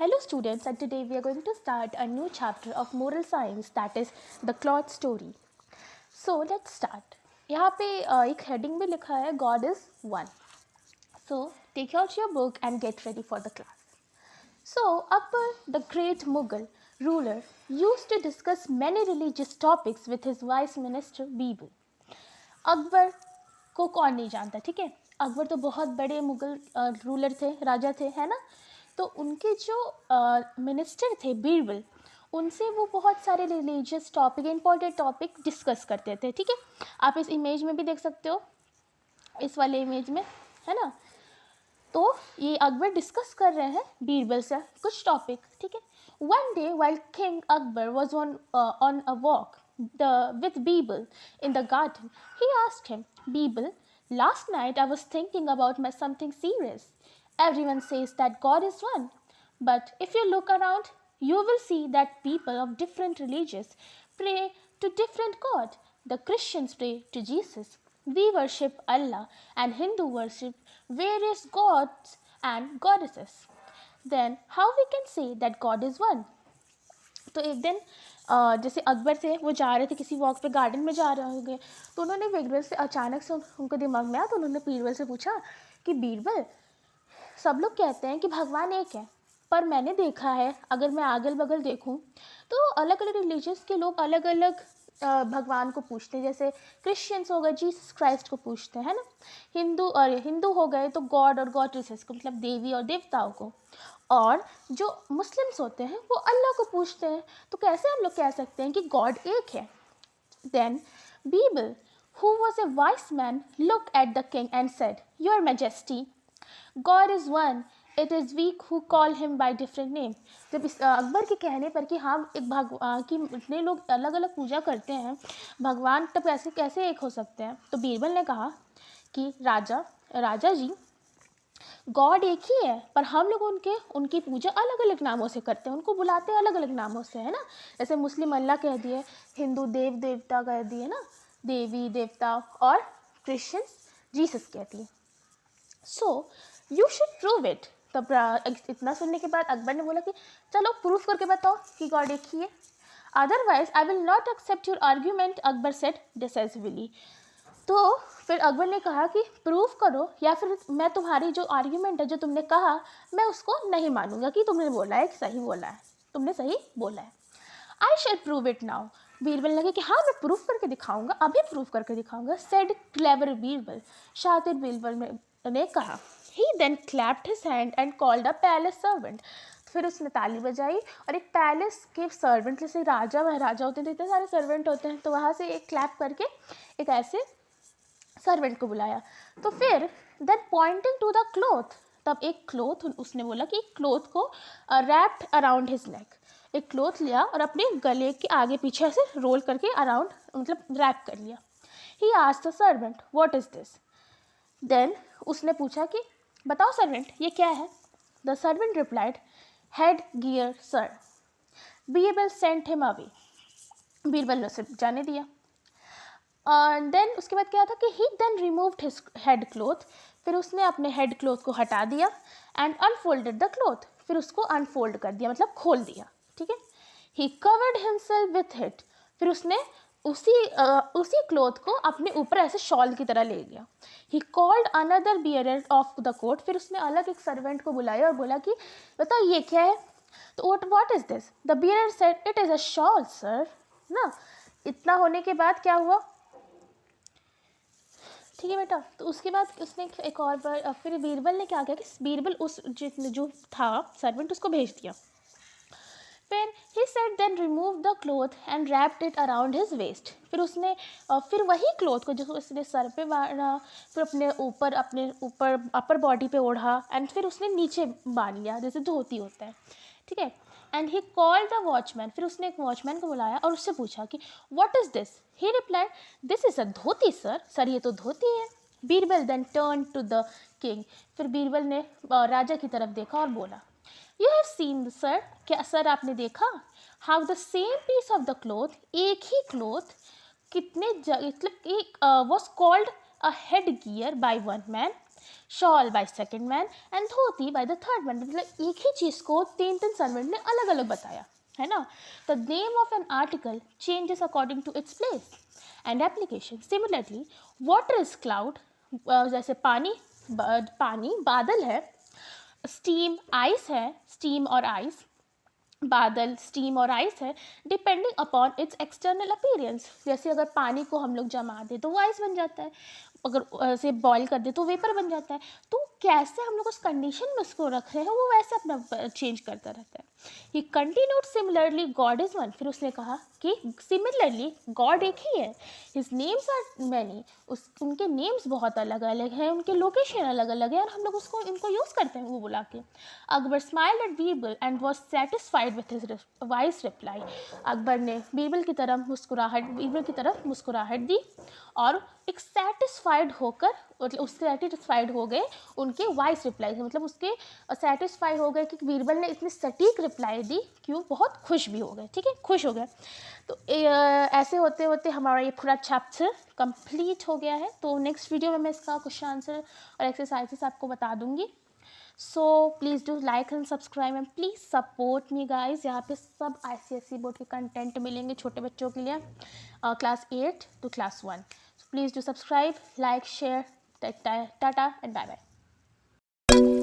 Hello students, and today we are going to start a new chapter of moral science, that is the cloth story. So let's start. यहाँ पे एक heading में लिखा है God is one. So take out your book and get ready for the class. So Akbar, the great Mughal ruler, used to discuss many religious topics with his vice minister Bibu. Akbar को कौन नहीं जानता, ठीक है. अकबर तो बहुत बड़े Mughal ruler थे, राजा थे, है ना. तो उनके जो मिनिस्टर थे बीरबल, उनसे वो बहुत सारे religious topic, important topic discuss करते थे, ठीक है. आप इस इमेज में भी देख सकते हो, इस वाले इमेज में, है ना. तो ये अकबर डिस्कस कर रहे हैं बीरबल से कुछ टॉपिक, ठीक है. One day while king Akbar was on a walk with Birbal in the garden, he asked him, Birbal, last night I was thinking about something serious. Everyone says that God is one, but if you look around, you will see that people of different religions pray to different God. The Christians pray to Jesus. We worship Allah, and Hindu worship various gods and goddesses. Then how we can say that God is one? तो एक दिन जैसे अकबर थे, वो जा रहे थे किसी वॉक पे, गार्डन में जा रहे होंगे, तो उन्होंने बीरबल से अचानक से उनको दिमाग में आया, तो उन्होंने बीरबल से पूछा कि बीरबल, सब लोग कहते हैं कि भगवान एक है, पर मैंने देखा है, अगर मैं अगल बगल देखूं तो अलग अलग रिलीजियस के लोग अलग अलग भगवान को पूछते हैं. जैसे क्रिश्चियंस हो गए जीसस क्राइस्ट को पूछते हैं, है ना. हिंदू हो गए तो गॉड और गॉडेसेस को, मतलब देवी और देवताओं को. और जो मुस्लिम्स होते हैं वो अल्लाह को पूछते हैं. तो कैसे हम लोग कह सकते हैं कि गॉड एक है? Then Birbal, who was a wise man, looked at the king and said, Your Majesty, God is one. It is we who call him by different name. जब इस अकबर के कहने पर कि हाँ एक भगवान की इतने लोग अलग अलग पूजा करते हैं भगवान, तब कैसे कैसे एक हो सकते हैं? तो बीरबल ने कहा कि राजा जी, गॉड एक ही है, पर हम लोग उनकी पूजा अलग अलग नामों से करते हैं, उनको बुलाते हैं अलग अलग नामों से, है ना. जैसे मुस्लिम अल्लाह कह दिए, हिंदू देव देवता कह दिए ना, देवी देवता, और क्रिश्चियंस जीसस कहती है. So you should prove it. तब इतना सुनने के बाद अकबर ने बोला कि चलो प्रूफ करके बताओ कि गॉड एक ही है. Otherwise I will not accept your argument, Akbar said decisively. तो फिर अकबर ने कहा कि प्रूफ करो, या फिर मैं तुम्हारी जो आर्ग्यूमेंट है, जो तुमने कहा, मैं उसको नहीं मानूंगा कि तुमने बोला है कि सही बोला है, तुमने सही बोला है. आई शैल प्रूव इट नाउ. बीरबल लगे कि हाँ मैं प्रूफ करके दिखाऊंगा, अभी प्रूफ करके दिखाऊंगा. सेड क्लेवर बीरबल, शातिर बीरबल ने कहा. He then clapped his hand and called a palace servant. फिर उसने ताली बजाई और एक पैलेस के सर्वेंट, जैसे राजा महाराजा होते हैं तो इतने सारे सर्वेंट होते हैं, तो वहाँ से एक क्लैप करके एक ऐसे सर्वेंट को बुलाया. तो फिर then pointing to the cloth, तब एक क्लोथ उसने बोला कि एक क्लोथ को रैप्ड अराउंड हिज नेक. एक क्लोथ लिया और अपने गले के आगे पीछे ऐसे रोल करके अराउंड, मतलब रैप कर लिया. He asked the servant, what is this? Then उसने पूछा कि बताओ सर्वेंट, ये क्या है? The servant replied, head gear sir. Birbal sent him away. Birbal ने उसे जाने दिया. देन उसके बाद क्या था कि he then removed his head cloth. फिर उसने अपने हेड क्लोथ को हटा दिया एंड अनफोल्डेड द क्लोथ. फिर उसको अनफोल्ड कर दिया, मतलब खोल दिया, ठीक है. ही कवर्ड हिमसेल्फ विथ इट. फिर उसने उसी क्लोथ को अपने ऊपर ऐसे शॉल की तरह ले लिया. He called another bearer of the coat. फिर उसने अलग एक सर्वेंट को बुलाया और बोला कि बताओ ये क्या है? तो what is this? The bearer said, it is a shawl sir. ना, इतना होने के बाद क्या हुआ, ठीक है बेटा. तो उसके बाद उसने एक और बार फिर बीरबल ने क्या किया कि बीरबल उस जो था सर्वेंट उसको भेज दिया. फिर he said then remove the cloth and wrapped it around his waist. फिर उसने फिर वही क्लोथ को जो उसने सर पे बांधा, फिर अपने ऊपर अपर बॉडी पे ओढ़ा एंड फिर उसने नीचे बांध लिया जैसे धोती होता है, ठीक है. And he called the watchman. फिर उसने एक वॉचमैन को बुलाया और उससे पूछा कि what is this? He replied, this is a dhoti sir. Sir ये तो धोती है. Birbal then turn to the king. फिर बीरबल ने राजा की तरफ देखा और बोला, यू हैव सीन सर. क्या सर आपने देखा? How the same piece of the cloth, एक ही क्लोथ कितने मतलब एक was called a head gear by one man shawl by second man and dhoti by the third man, मतलब एक ही चीज़ को तीन तीन सर्वेंट ने अलग अलग बताया, है ना. The name of an article changes according to its place and application. Similarly water is cloud, जैसे पानी पानी बादल है. स्टीम आइस है, स्टीम और आइस, बादल स्टीम और आइस है. Depending upon its external appearance, जैसे अगर पानी को हम लोग जमा दे तो वो आइस बन जाता है, अगर ऐसे बॉईल कर दे तो वेपर बन जाता है. तो कैसे हम लोग उस कंडीशन में उसको रख रहे हैं वो वैसे अपना चेंज करता रहता है. ही continued similarly God is one. फिर उसने कहा कि सिमिलरली गॉड एक ही है. हिज नेम्स आर मैनी, उनके नेम्स बहुत अलग अलग हैं, उनके लोकेशन अलग अलग है और हम लोग उसको इनको यूज़ करते हैं वो बुला के. Akbar smiled at Birbal and was satisfied with his wise reply. Akbar ने बीरबल की तरफ मुस्कुराहट दी और एक सेटिस्फाइड होकर, मतलब उससे सेटिस्फाइड हो गए उनके वाइस रिप्लाई से, मतलब उसके सेटिस्फाइड हो गए कि बीरबल ने इतनी सटीक रिप्लाई दी कि वो बहुत खुश भी हो गए. ठीक है, खुश हो गए. तो ऐसे होते होते हमारा ये पूरा चैप्टर कंप्लीट हो गया है. तो नेक्स्ट वीडियो में मैं इसका क्वेश्चन आंसर और एक्सरसाइजेस आपको बता दूंगी. So please do like and subscribe and please support me guys. यहाँ पे सब ICSE बोर्ड के कंटेंट मिलेंगे छोटे बच्चों के लिए, class 8 to class 1. So please do subscribe, like, share. Tata and bye bye.